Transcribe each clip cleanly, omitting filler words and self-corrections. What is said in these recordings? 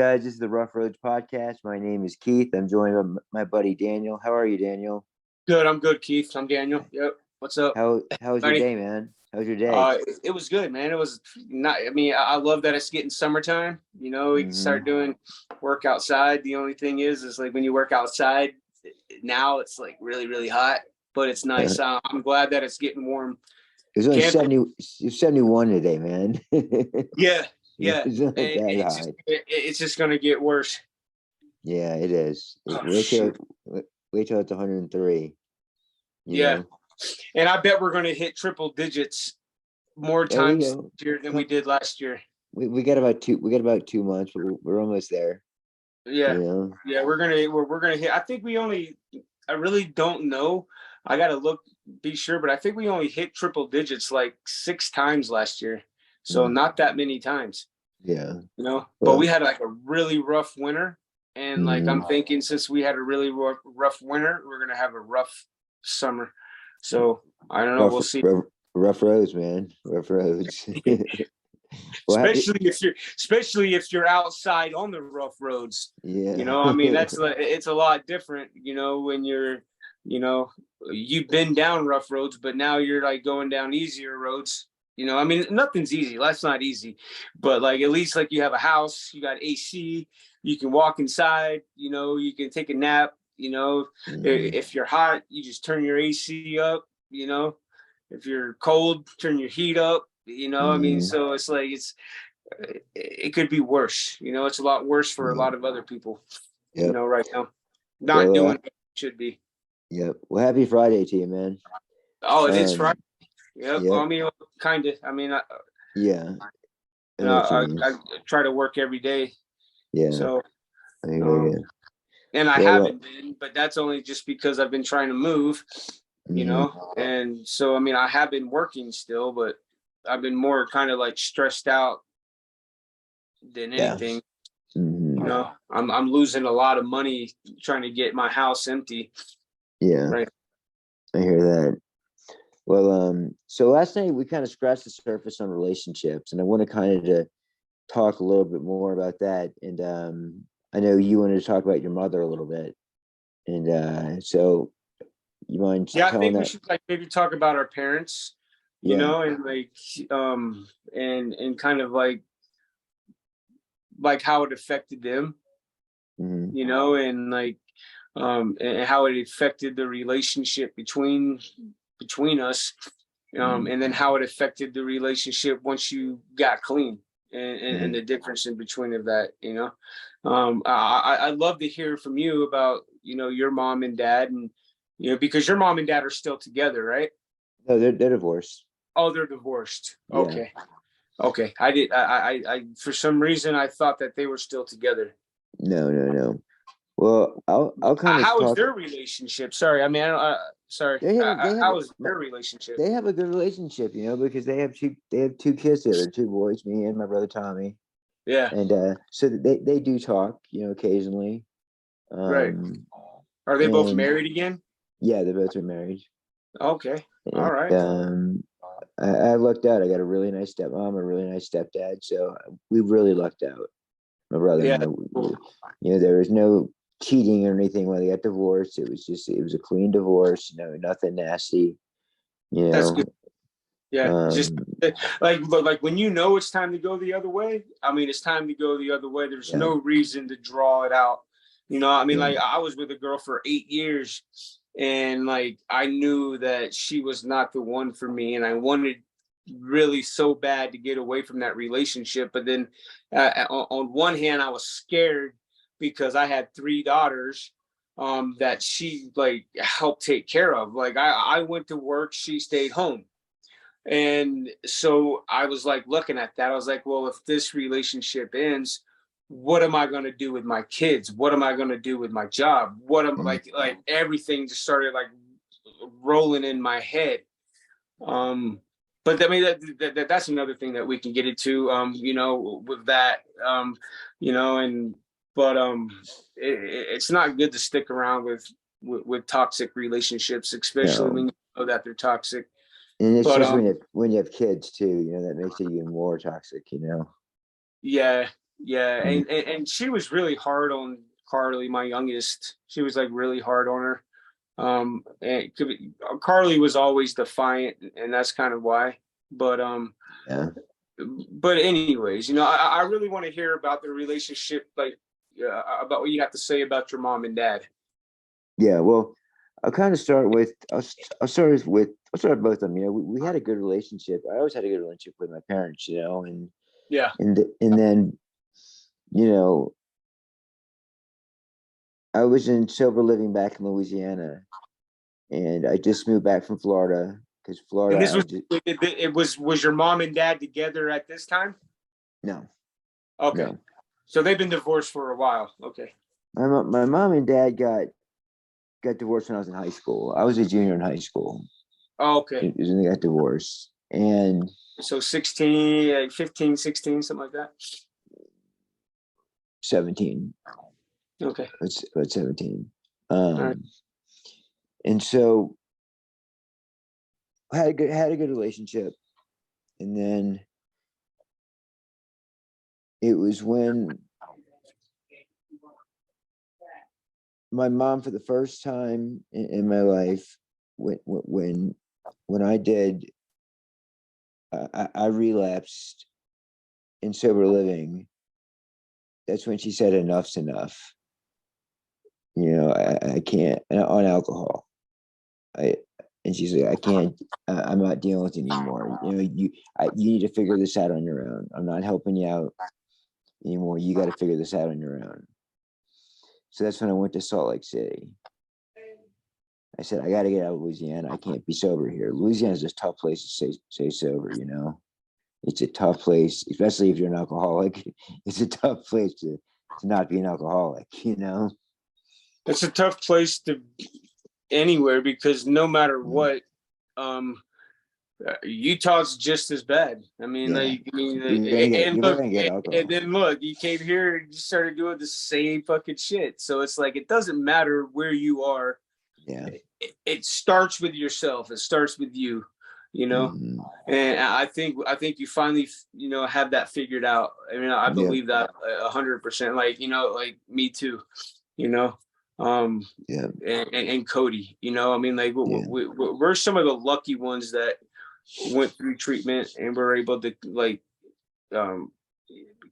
guys? This is the Rough Roads podcast. My name is Keith. I'm joined by my buddy Daniel. How are you, Daniel? Good. I'm good, Keith. I'm Daniel. Yep. What's up? How was your day, man? How was your day? It was good, man. It was not. I mean, I love that it's getting summertime. We can start doing work outside. The only thing is like when you work outside now, it's like really, really hot, but it's nice. I'm glad that it's getting warm. It was only 71 today, man. Yeah. It's not that hot. It's just gonna get worse. Yeah, it is. Wait till it's 103. Yeah. And I bet we're gonna hit triple digits more times this year than we did last year. We got about 2 months, but we're almost there. Yeah. Yeah, we're gonna hit. I really don't know. I gotta be sure, but I think we only hit triple digits like 6 times last year. So not that many times. Yeah. But we had like a really rough winter. And like I'm thinking since we had a really rough winter, we're gonna have a rough summer. So I don't know. We'll see. Rough roads, man. Rough roads. especially if you're outside on the rough roads. Yeah. I mean it's a lot different, when you're, you've been down rough roads, but now you're like going down easier roads. I mean, nothing's easy. Life's not easy, but like at least like you have a house, you got AC, you can walk inside. You can take a nap. If you're hot, you just turn your AC up. If you're cold, turn your heat up. I mean, so it's like it could be worse. It's a lot worse for a lot of other people. Right now, not doing what it should be. Yep. Well, happy Friday to you, man. Oh, it is Friday. Yep. Well, I mean, kind of. I mean, yeah. I try to work every day. Yeah. So, I hear you. And I haven't been, but that's only just because I've been trying to move, and so, I mean, I have been working still, but I've been more kind of like stressed out than anything. I'm losing a lot of money trying to get my house empty. Yeah. Right. I hear that. Well, so last night we kind of scratched the surface on relationships, and I want to kind of talk a little bit more about that. And I know you wanted to talk about your mother a little bit, and so you mind? Yeah, I think we should like maybe talk about our parents, and like and kind of like how it affected them, and like and how it affected the relationship between us, and then how it affected the relationship once you got clean, and the difference in between of that. I'd love to hear from you about your mom and dad, and because your mom and dad are still together, right? No, they're divorced. Oh, they're divorced. Yeah. Okay. I for some reason I thought that they were still together. No. Well, I'll kind of. How was their relationship? Sorry, I mean, sorry. How was their relationship? They have a good relationship, because they have two kids together, 2 boys, me and my brother Tommy. Yeah. And so they do talk, occasionally. Right. Are they both married again? Yeah, they both are married. Okay. All right. I lucked out. I got a really nice stepmom, a really nice stepdad. So we really lucked out. My brother and I, there was no cheating or anything when they got divorced. It was a clean divorce, nothing nasty. That's good. Yeah, just like when it's time to go the other way. I mean, it's time to go the other way. There's no reason to draw it out. I mean, like I was with a girl for 8 years, and like I knew that she was not the one for me, and I wanted really so bad to get away from that relationship. But then on one hand, I was scared because I had 3 daughters that she like helped take care of. Like I went to work, she stayed home. And so I was like looking at that. I was like, well, if this relationship ends, what am I going to do with my kids? What am I going to do with my job? What am like everything just started like rolling in my head. But I mean, that's another thing that we can get into, with that, it's not good to stick around with toxic relationships, especially when you know that they're toxic. And it's just when you have kids too, that makes it even more toxic, Yeah. Yeah, and she was really hard on Carly, my youngest. She was like really hard on her. And Carly was always defiant, and that's kind of why. But yeah. but anyways, you know, I really want to hear about the relationship, like about what you have to say about your mom and dad. Yeah, well, I'll kind of start with I'll start with both of them. You know, we had a good relationship. I always had a good relationship with my parents. You know, Yeah. and then you know I was in sober living back in Louisiana, and I just moved back from Florida because And this Florida. was it was your mom and dad together at this time? No, Okay. no. So they've been divorced for a while. Okay. My mom and dad got divorced when I was in high school. I was a junior in high school. Oh, okay. And they got divorced, and So 16, like 15, 16, something like that. 17. Okay. It's about 17. All right. And so I had a good relationship, and then it was when my mom, for the first time in my life, when I did, I relapsed in sober living. That's when she said enough's enough. You know, I can't on alcohol. I and she's like, I can't. I'm not dealing with it anymore. You know, you need to figure this out on your own. I'm not helping you out anymore. You got to figure this out on your own. So that's when I went to Salt Lake City. I said, I got to get out of Louisiana. I can't be sober here. Louisiana's a tough place to stay sober. You know, it's a tough place, especially if you're an alcoholic. It's a tough place to not be an alcoholic. You know, It's a tough place to anywhere because no matter mm. what, Utah's just as bad. I mean, Yeah, like, I mean, you're look, gonna get and alcohol. then look, you came here and you started doing the same fucking shit. So it's like it doesn't matter where you are. Yeah, It starts with yourself. It starts with you, you know. mm-hmm. And I think you finally, have that figured out. I mean, I Yeah, believe that 100%. Like, like me too, you know. yeah, And Cody, I mean, like yeah. we're some of the lucky ones that went through treatment and were able to like um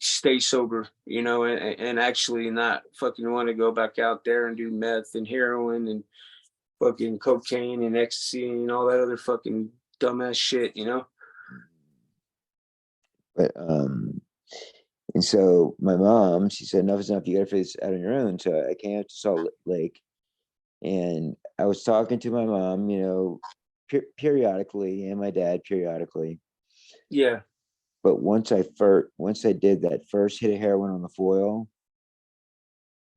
stay sober, and actually not fucking want to go back out there and do meth and heroin and fucking cocaine and ecstasy and all that other fucking dumbass shit. But and so my mom, she said, enough is enough. You got to figure this out on your own. So I came up to Salt Lake, and I was talking to my mom, periodically, and my dad periodically. Yeah. But once I did that first hit of heroin on the foil,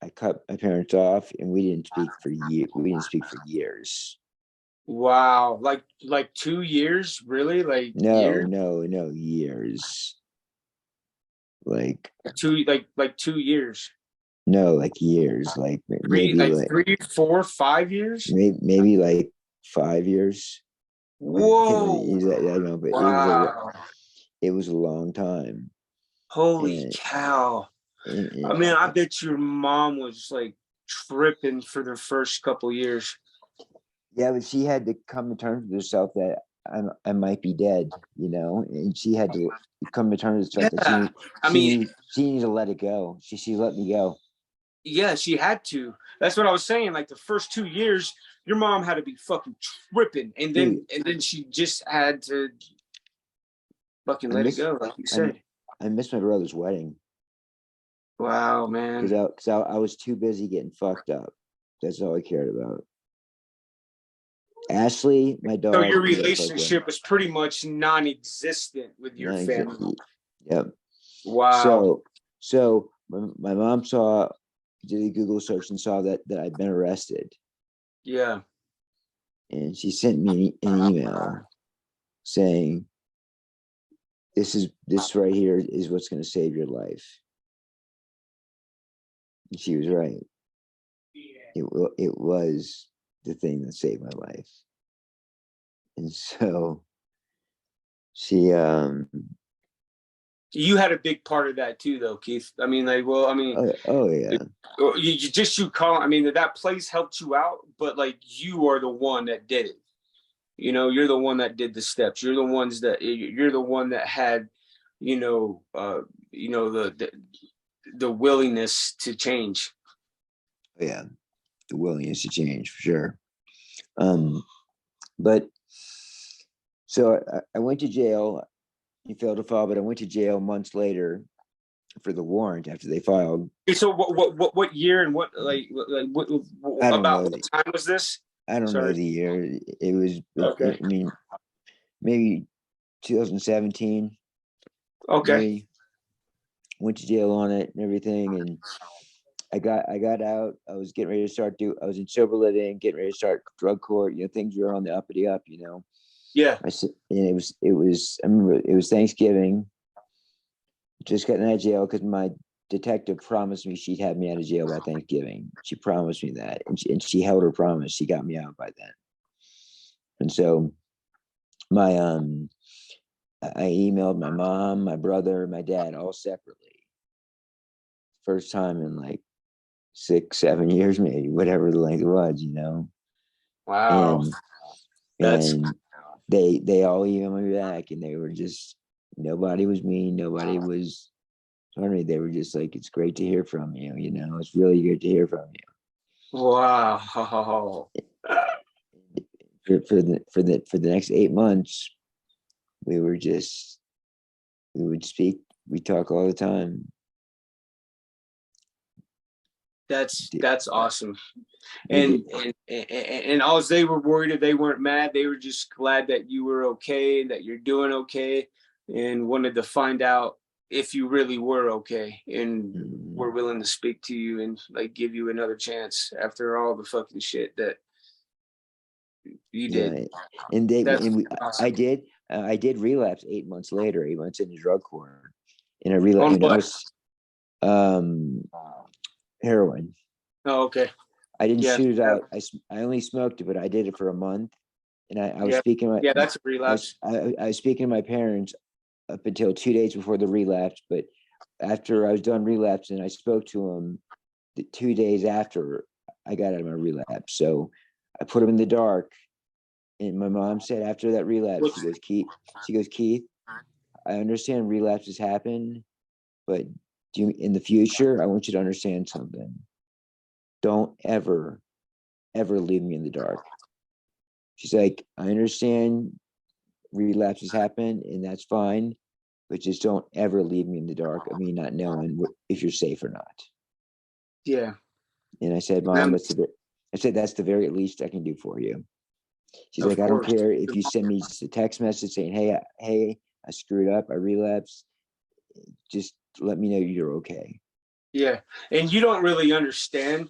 I cut my parents off, and we didn't speak for years. We didn't speak for years. Wow. Like 2 years, really? Like No, years? no, no, years. Like Like 2 years. no, like years. Like Three, maybe like like 3, 4, 5 years? maybe like 5 years. I can't really Whoa. use that. I don't know, but Wow. it was a long time, Holy and, cow. I and, mean, I and bet your mom was like tripping for the first couple years. yeah, but she had to come to terms with herself that I might be dead, and she had to come to terms with herself that Yeah. I mean, she needed to let it go. She let me go. yeah, she had to. That's what I was saying. Like the first 2 years, your mom had to be fucking tripping, and Dude, then she just had to fucking I let it miss go, like you I, said. I miss my brother's wedding Wow, because man. I was too busy getting fucked up. That's all I cared about. Ashley, my So dog, your we had a perfect wedding. relationship was pretty much non-existent with your Not family. exactly. Yep. Wow. So my mom did a Google search and saw that I'd been arrested, Yeah. and she sent me an email saying, this right here is what's going to save your life." And she was right. It was the thing that saved my life, and so she You had a big part of that too, though, Keith. I mean, like, well, I mean, oh yeah. I mean, that place helped you out, but like, you are the one that did it. You know, you're the one that did the steps. You're the one that had, the willingness to change. Yeah, the willingness to change for sure. But so I went to jail. He failed to file, but I went to jail months later for the warrant after they filed. So what year and what about what time was this? I don't know the year. It was okay. I mean, maybe 2017. Okay. Maybe. Went to jail on it and everything, and I got out. I was getting ready to start I was in sober living, getting ready to start drug court. You know, things were on the uppity up. You know. Yeah. And it was. I remember it was Thanksgiving. Just got out of jail because my detective promised me she'd have me out of jail by Thanksgiving. She promised me that, and she held her promise. She got me out by then. And so, I emailed my mom, my brother, my dad, all separately. First time in like 6-7 years, maybe, whatever the length was, you know. Wow. And they all emailed me back, and they were just, nobody was mean, nobody was sorry. They were just like, it's great to hear from you. You know, it's really good to hear from you. Wow. For the next 8 months, we would speak, we talk all the time. That's awesome. And all they were worried, they weren't mad. They were just glad that you were okay and that you're doing okay, and wanted to find out if you really were okay and were willing to speak to you and like give you another chance after all the fucking shit that you did. Awesome. I did relapse 8 months later, 8 months into drug court, and I relapsed. Heroin. Oh, okay. I didn't shoot it out. I only smoked it, but I did it for a month. And I was speaking. That's a relapse. I was speaking to my parents up until 2 days before the relapse. But after I was done relapsing, I spoke to them the 2 days after I got out of my relapse. So I put them in the dark. And my mom said after that relapse, she goes, Keith, I understand relapses happen, but in the future, I want you to understand something. Don't ever leave me in the dark. She's like, I understand relapses happen, and that's fine, but just don't ever leave me in the dark of me not knowing if you're safe or not. Yeah. And I said, Mom, that's the very least I can do for you. She's like, I don't care if you send me just a text message saying, hey, I screwed up, I relapsed. Just let me know you're okay. Yeah. And you don't really understand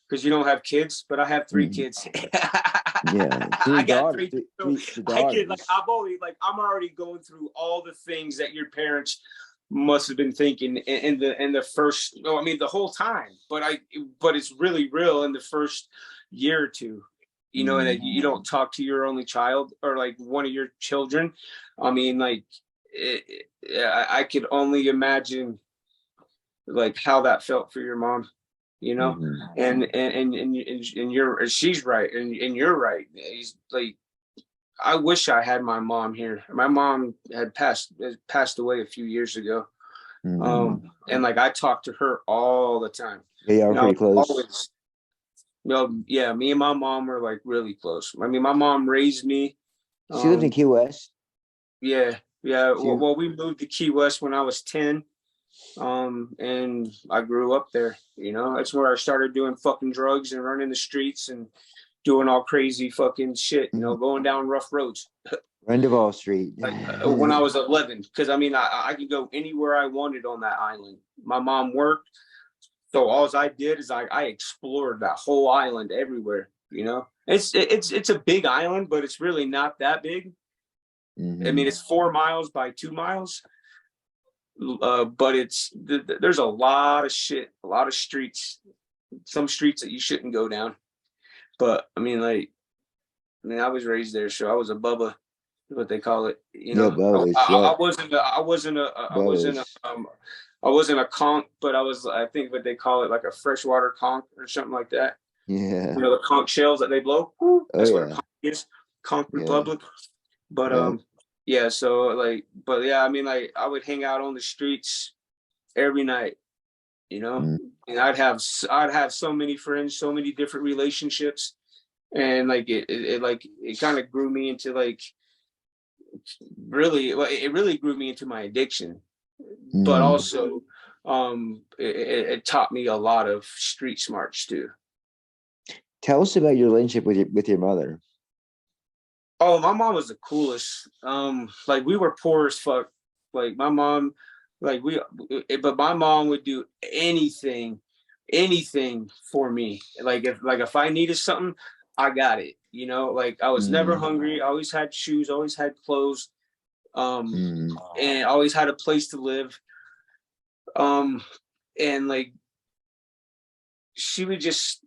because you don't have kids, but I have 3 kids. Yeah. I got 3 kids. I'm already going through all the things that your parents must have been thinking in the first, the whole time, but it's really real in the first year or two, you know, that you don't talk to your only child or like one of your children. I mean, like, I could only imagine like how that felt for your mom, you know. And she's right, and you're right. He's like, I wish I had my mom here. My mom had passed away a few years ago. And like I talk to her all the time. Yeah, we're pretty close. Always, yeah, me and my mom are like really close. I mean, my mom raised me. She lived in Key West. Yeah. Well, we moved to Key West when I was 10. And I grew up there, you know. That's where I started doing fucking drugs and running the streets and doing all crazy fucking shit, you know, going down rough roads. Rendezvous Street. When I was 11, because I mean, I could go anywhere I wanted on that island. My mom worked, so all I did is I explored that whole island everywhere. You know, it's a big island, but it's really not that big. I mean, it's 4 miles by 2 miles. But there's a lot of shit, a lot of streets, some streets that you shouldn't go down. But I mean, I was raised there, so I was a Bubba, what they call it. You Yeah, know, Bubba's. Yep. I wasn't a conch, but I think what they call it, like a freshwater conch or something like that. Yeah. You know, the conch shells that they blow. Oh That's what a yeah. conch is, conch Yeah. republic. But Yeah. yeah. So like, but yeah, I mean, like I would hang out on the streets every night. You know, Mm. and I'd have so many friends, so many different relationships, and like it kind of grew me into like really, well, it really grew me into my addiction, but Mm. also it taught me a lot of street smarts too. Tell us about your relationship with your mother. Oh, my mom was the coolest. Like we were poor as fuck. Like my mom, like but my mom would do anything for me. Like if I needed something, I got it. You know, like I was never Mm. hungry. I always had shoes, always had clothes, Mm. and always had a place to live. Um, and like she would just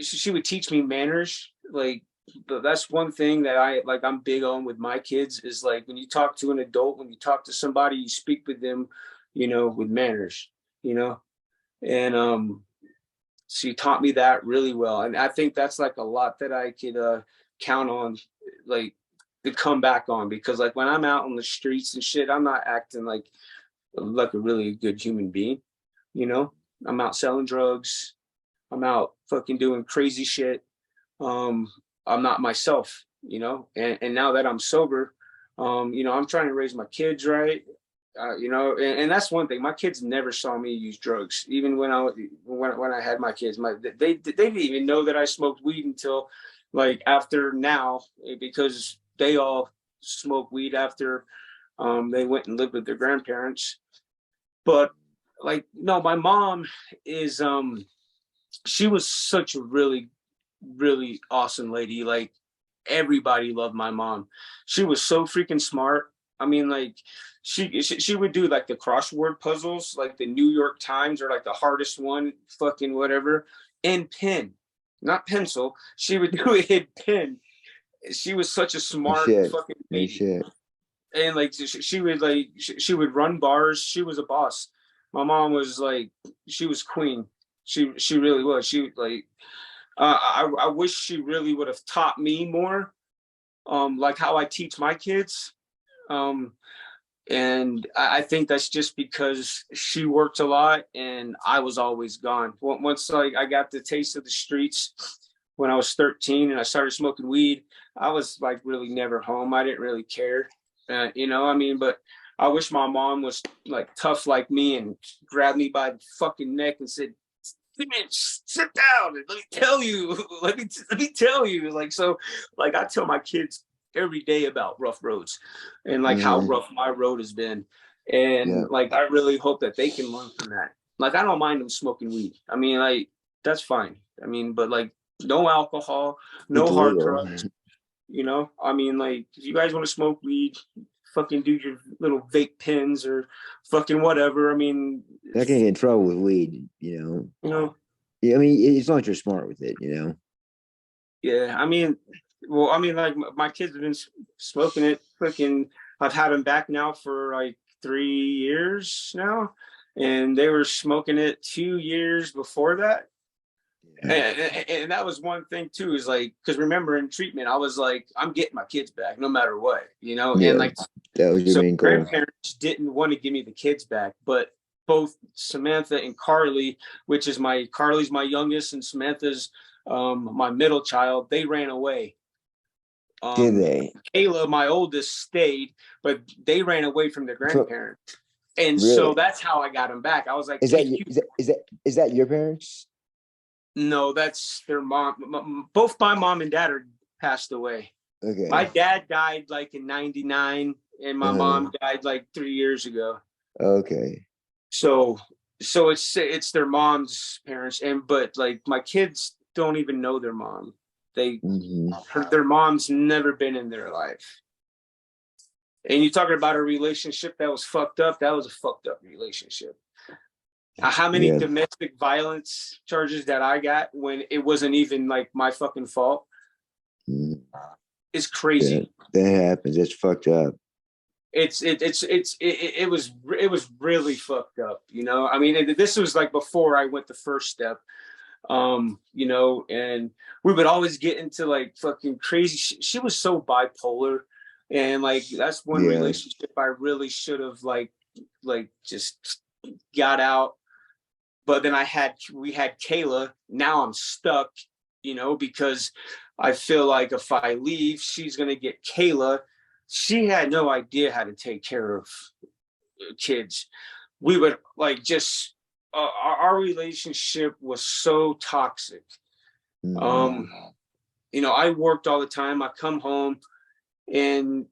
she would teach me manners. Like that's one thing that I'm big on with my kids is like when you talk to an adult, when you talk to somebody, you speak with them, you know, with manners, you know. And she taught me that really well. And I think that's like a lot that I could count on, like to come back on, because like when I'm out on the streets and shit, I'm not acting like a really good human being, you know. I'm out selling drugs. I'm out fucking doing crazy shit. um I'm not myself, you know. And now that I'm sober, you know, I'm trying to raise my kids right. You know, and that's one thing. My kids never saw me use drugs, even when I had my kids. They didn't even know that I smoked weed until like after now, because they all smoke weed after they went and lived with their grandparents. But like, no, my mom is she was such a really awesome lady. Like everybody loved my mom. She was so freaking smart. I mean, like she would do like the crossword puzzles, like the New York Times, or like the hardest one, fucking whatever, in pen, not pencil. She would do it in pen. She was such a No smart shit. fucking No lady. shit. And like she would run bars. She was a boss. My mom was like, she was queen. She really was. She like I wish she really would have taught me more, like how I teach my kids. Um, and I think that's just because she worked a lot and I was always gone. Once like I got the taste of the streets when I was 13 and I started smoking weed, I was like really never home. I didn't really care, you know. I mean, but I wish my mom was like tough like me and grabbed me by the fucking neck and said, man, sit down and let me tell you. Let me tell you. Like so, like I tell my kids every day about rough roads and like how Mm-hmm. rough my road has been. Yeah. And like I really hope that they can learn from that. Like I don't mind them smoking weed. I mean, like that's fine. I mean, but like no alcohol, It's no hard legal. drugs. You know, I mean, like if you guys want to smoke weed, fucking do your little vape pens or fucking whatever. I mean, Not gonna get in trouble with weed, you know. you know, Yeah, I mean, as long as you're smart with it, you know. yeah, I mean, well, I mean, like my kids have been smoking it. Freaking, I've had them back now for like 3 years now, and they were smoking it 2 years before that. Yeah. And that was one thing too, is like, because remember in treatment, I was like, I'm getting my kids back no matter what, you know. And Yeah, like, that was your so main goal. grandparents didn't want to give me the kids back, but both Samantha and Carly, which is Carly's my youngest and Samantha's my middle child, they ran away. Did they? Kayla, my oldest, stayed, but they ran away from their For, grandparents. And so really? that's how I got them back. I was like, Is that hey, you? Is that your parents? no, that's their mom. Both my mom and dad are passed away. My Okay. dad died like in 99 and my Uh, mom died like 3 years ago. okay. So it's their mom's parents, and but like my kids don't even know their mom. Mm-hmm. Their mom's never been in their life. And you talking about a relationship that was fucked up? That was a fucked up relationship. How many Yeah. domestic violence charges that I got when it wasn't even like my fucking fault? Mm. is crazy. That happens. It's fucked up. It was really fucked up, you know. I mean, this was like before I went the first step, you know, and we would always get into like fucking crazy. She was so bipolar, and like that's one relationship I really should have like just got out. But then we had Kayla. Now I'm stuck, you know, because I feel like if I leave, she's gonna get Kayla. She had no idea how to take care of kids. We would like just our relationship was so toxic. You know, I worked all the time. I come home and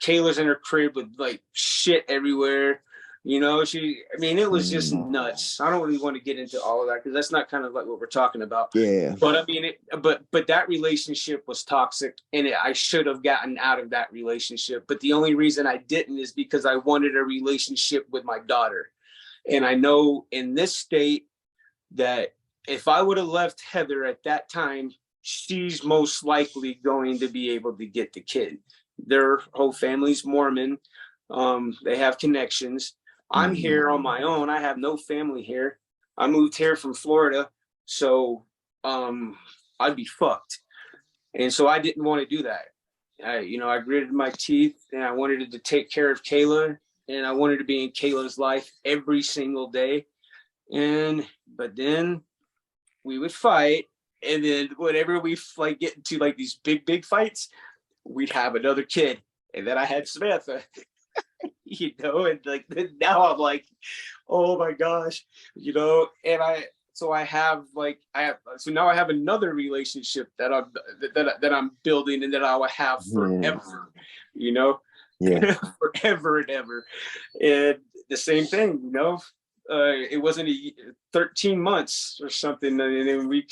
Kayla's in her crib with like shit everywhere. You know, I mean, it was just nuts. I don't really want to get into all of that because that's not kind of like what we're talking about. Yeah. But I mean, but that relationship was toxic, and I should have gotten out of that relationship. But the only reason I didn't is because I wanted a relationship with my daughter. And I know in this state that if I would have left Heather at that time, she's most likely going to be able to get the kid. Their whole family's Mormon. They have connections. I'm here on my own. I have no family here. I moved here from Florida, so I'd be fucked. And so I didn't want to do that. I gritted my teeth and I wanted to take care of Kayla, and I wanted to be in Kayla's life every single day. But then we would fight, and then whenever we like get into like these big fights, we'd have another kid, and then I had Samantha. You know, and like now I'm like, oh my gosh, you know, and so now I have another relationship that I'm building and that I will have forever, you know, forever and ever. And the same thing, you know, it wasn't 13 months or something, and then we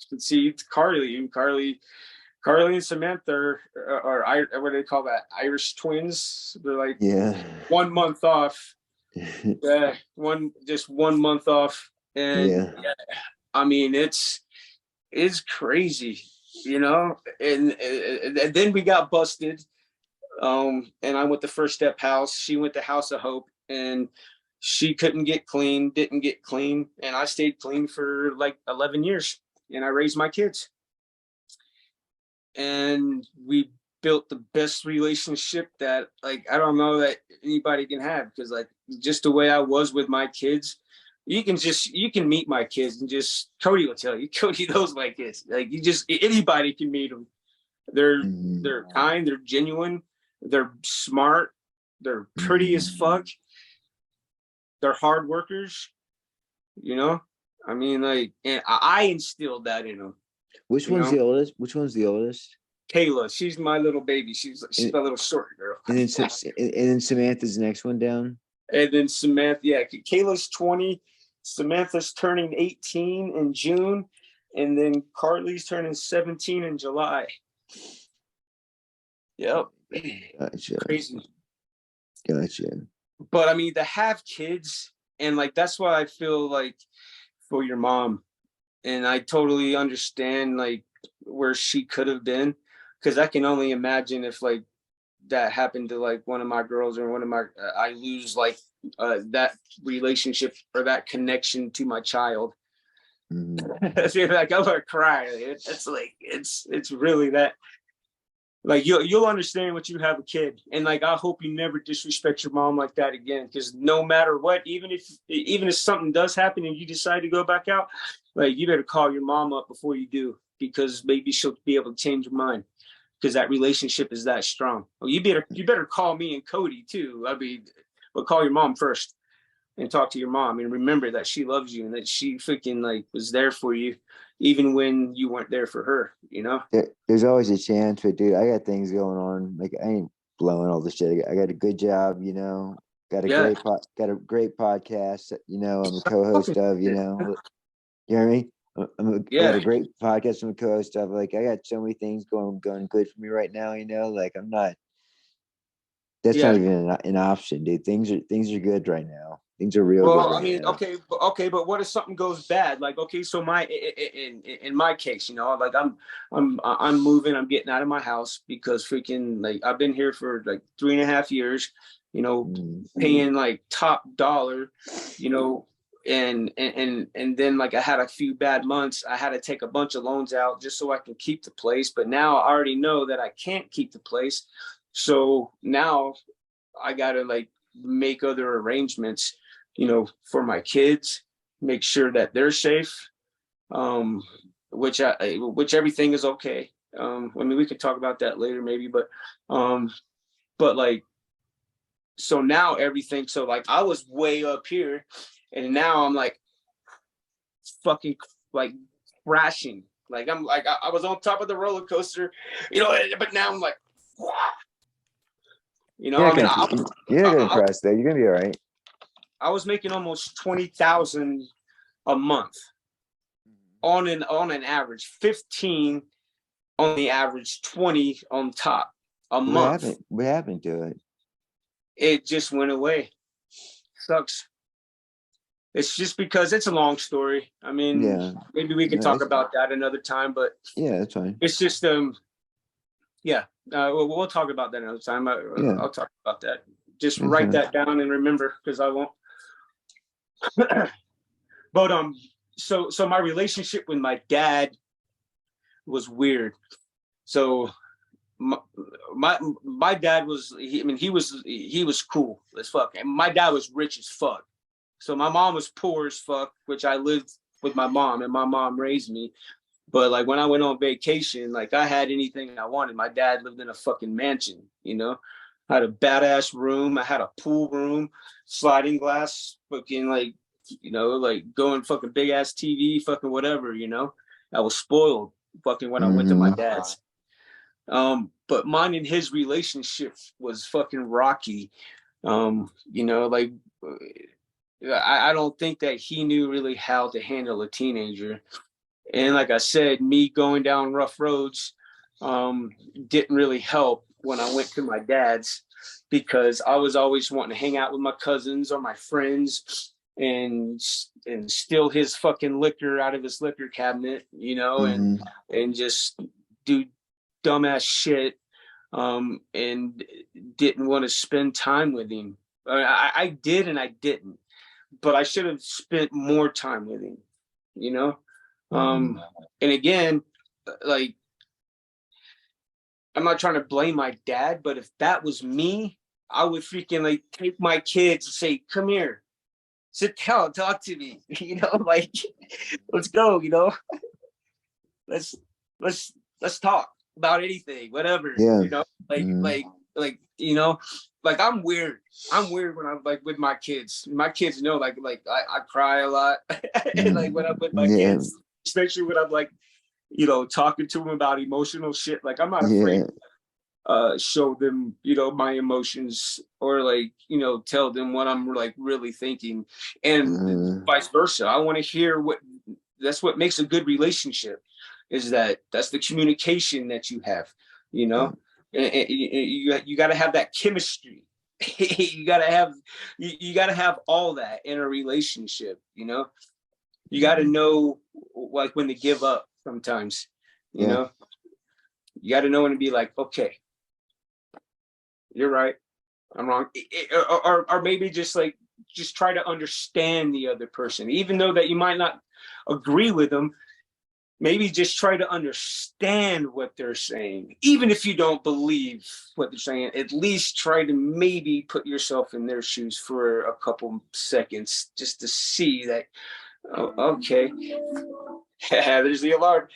conceived Carly, and Samantha are what do they call that? Irish twins. They're like 1 month off. Just 1 month off. And I mean, it's crazy, you know. And then we got busted. And I went to First Step House. She went to House of Hope, and she couldn't get clean, didn't get clean, and I stayed clean for like 11 years, and I raised my kids. And we built the best relationship that like I don't know that anybody can have, because like just the way I was with my kids, you can meet my kids and just Cody will tell you. Cody knows my kids. Like anybody can meet them. They're kind, they're genuine, they're smart, they're pretty as fuck, they're hard workers, you know. I mean, like, and I instilled that in them. Which one's the oldest? Which one's the oldest? Kayla. She's my little baby. She's my little short girl. And then Samantha's the next one down. And then Samantha, Kayla's 20. Samantha's turning 18 in June, and then Carly's turning 17 in July. Yep. Gotcha. Crazy. Gotcha. But I mean, to have kids, and like that's why I feel like for your mom. And I totally understand like where she could have been, because I can only imagine if like that happened to like one of my girls or one of my I lose like that relationship or that connection to my child. So like I'm gonna cry. It's like it's really that. Like you'll understand what you have a kid, and like I hope you never disrespect your mom like that again. Because no matter what, even if something does happen and you decide to go back out, like you better call your mom up before you do, because maybe she'll be able to change your mind, because that relationship is that strong. Well, you better call me and Cody too. But call your mom first and talk to your mom, and remember that she loves you and that she freaking like was there for you even when you weren't there for her, you know. There's always a chance, but dude, I got things going on. Like I ain't blowing all this shit. I got a good job, you know. Got a great podcast, you know. I'm a co-host of, you know. You know what I mean? I got a great podcast. I'm a co-host of. Like I got so many things going good for me right now, you know. Like I'm not. That's not even an option, dude. Things are good right now. Things are real good Well, I right mean, now. okay, but what if something goes bad? Like, okay, so in my case, you know, like I'm moving, I'm getting out of my house because freaking like I've been here for like 3.5 years, you know, paying like top dollar, you know, and then like I had a few bad months. I had to take a bunch of loans out just so I can keep the place. But now I already know that I can't keep the place, so now I gotta like make other arrangements, you know, for my kids, make sure that they're safe. Um, which everything is okay. I mean, we could talk about that later, maybe, um, but like, so now everything. So like, I was way up here, and now I'm like, fucking like crashing. Like I'm like I was on top of the roller coaster, you know, but now I'm like, you know, I mean, You're not gonna crash there. You're gonna be all right. I was making almost 20,000 a month on an average, 15 on the average, 20 on top a month. What happened to it? It just went away. Sucks. It's just because it's a long story. I mean, maybe we could talk about that another time, but yeah, that's fine. It's just yeah. We'll talk about that another time. I'll talk about that. Just write that down and remember, because I won't. But so my relationship with my dad was weird. So my dad was, he was cool as fuck, and my dad was rich as fuck. So my mom was poor as fuck, which I lived with my mom, and my mom raised me. But like when I went on vacation, like I had anything I wanted. My dad lived in a fucking mansion, you know. I had a badass room. I had a pool room, sliding glass, fucking like, you know, like going fucking big ass TV, fucking whatever, you know. I was spoiled fucking when I went to my dad's. But mine and his relationship was fucking rocky. You know, like I don't think that he knew really how to handle a teenager. And like I said, me going down rough roads didn't really help when I went to my dad's, because I was always wanting to hang out with my cousins or my friends and steal his fucking liquor out of his liquor cabinet, you know, and just do dumbass shit, and didn't want to spend time with him. I did and I didn't, but I should have spent more time with him, you know. And again, like, I'm not trying to blame my dad, but if that was me, I would freaking like take my kids and say, "Come here, sit down, talk to me," you know, like, let's go, you know, let's let's talk about anything, whatever, you know, like, you know, like I'm weird. I'm weird when I'm like with my kids. My kids know, like I cry a lot, and like when I'm with my kids, especially when I'm like, you know, talking to them about emotional shit. Like I'm not afraid to show them, you know, my emotions, or like, you know, tell them what I'm like really thinking, and vice versa. I want to hear that's what makes a good relationship, is that's the communication that you have, you know. And you got to have that chemistry. you got to have all that in a relationship, you know. You got to know like when to give up sometimes, you know. You got to know when to be like, okay, you're right, I'm wrong, or maybe just try to understand the other person, even though that you might not agree with them. Maybe just try to understand what they're saying, even if you don't believe what they're saying. At least try to maybe put yourself in their shoes for a couple seconds, just to see that, oh, okay. There's the alarm.